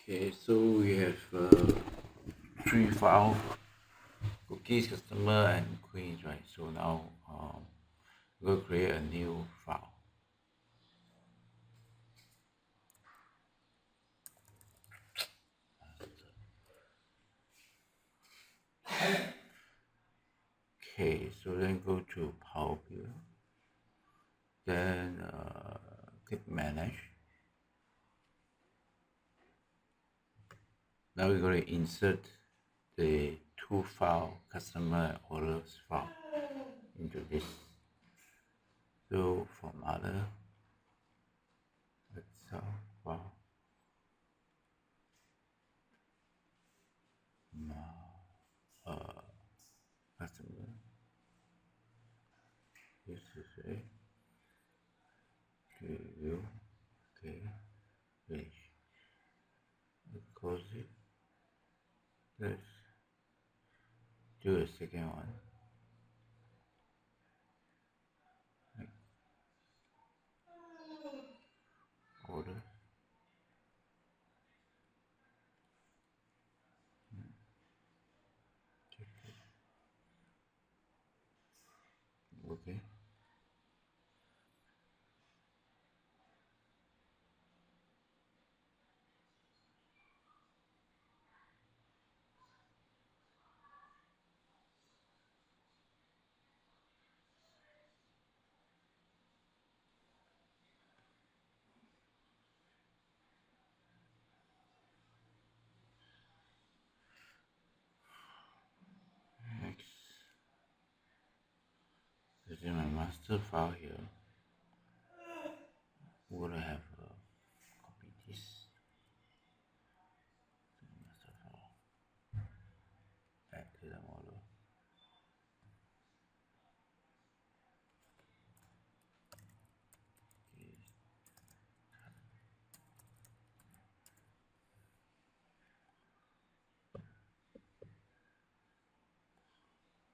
Okay, so we have three file cookies, customer, and queens, right? So now we'll create a new file. Okay, so then go to PowerPivot, then click Manage. Now we're going to insert the two file customer orders file into this. So from other, let's file customer. This is a view. Okay, finish. Let's close it. Let's do a second one. Like order. Okay. Next, this is my master file here. We're gonna have copy this to the master file. Add to the model. Okay.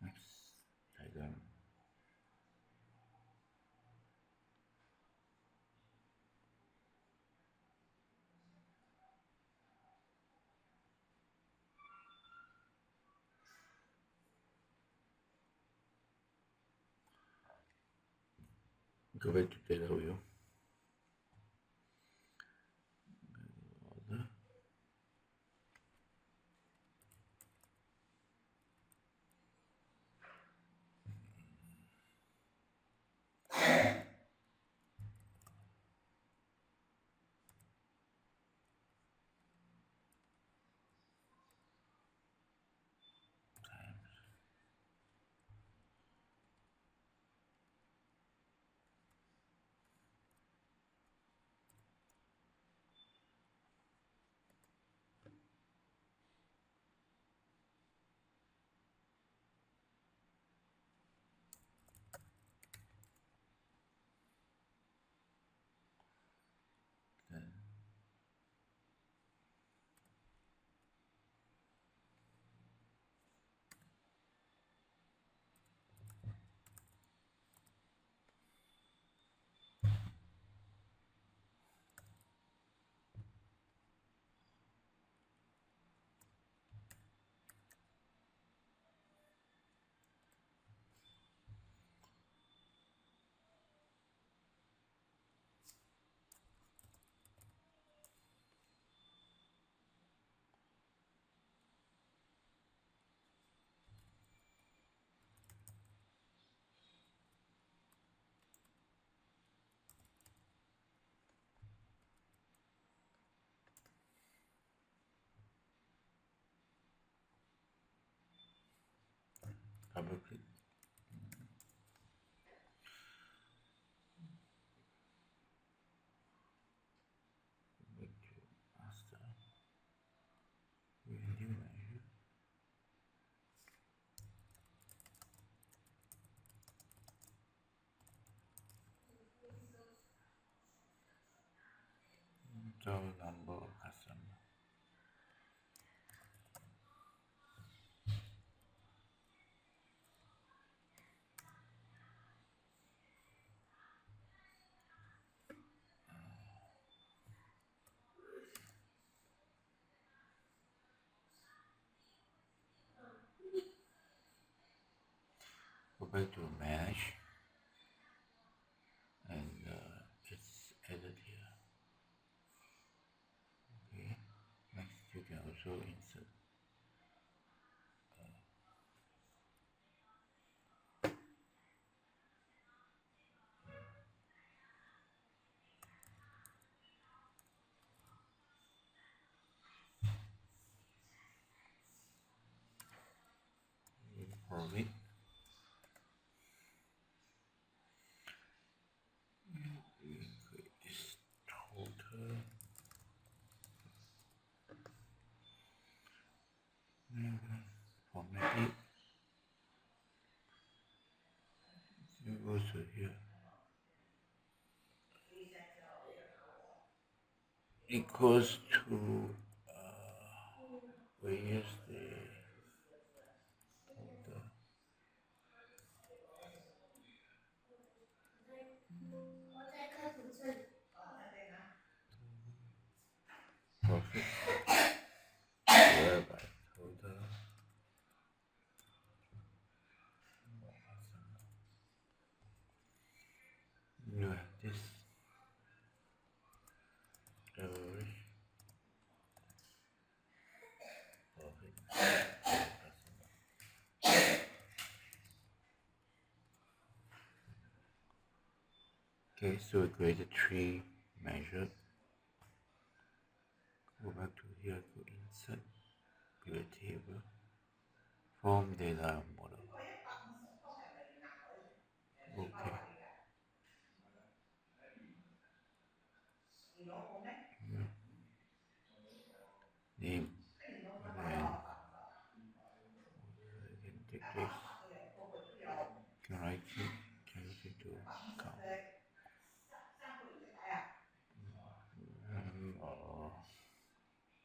Next, diagram. Go back to data view. Order. Then double click. Back to master. We can do measure. Total number of customer. back to manage, and it's added here. Okay, next you can also insert profit. You can create this total. Format it. You go to here. Equals to we use the profit divided by total. You have this average profit. Okay, so we created three measures. Go back to here to insert pivot table, form data model. Okay. Name. Then you can take this. Can write it. Change it to count.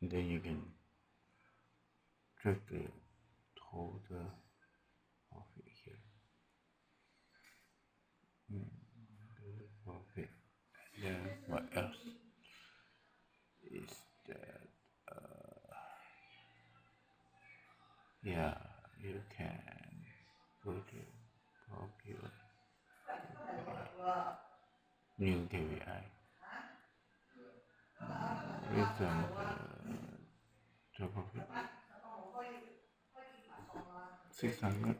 Then you can track the total profit here. Profit. Then what else is that? Yeah, you can go to PowerPivot, new KPI. Return the profit 600.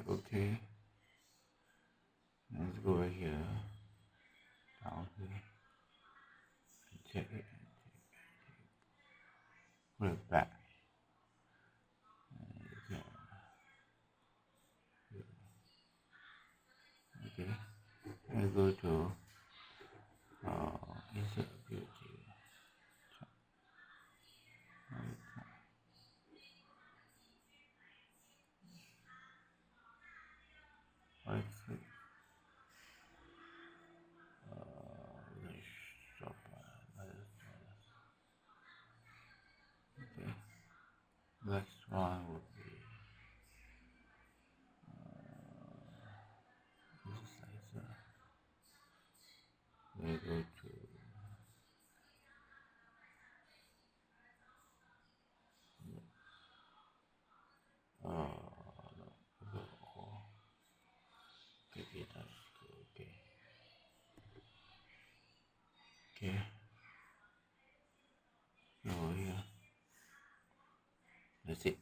Okay, let's go right here, down here, and check it, put it back. Okay, let's go to insert beauty. Right click, let's stop. Okay, next one would be slicer. We go to okay, that's good. Okay, okay, over here. That's it.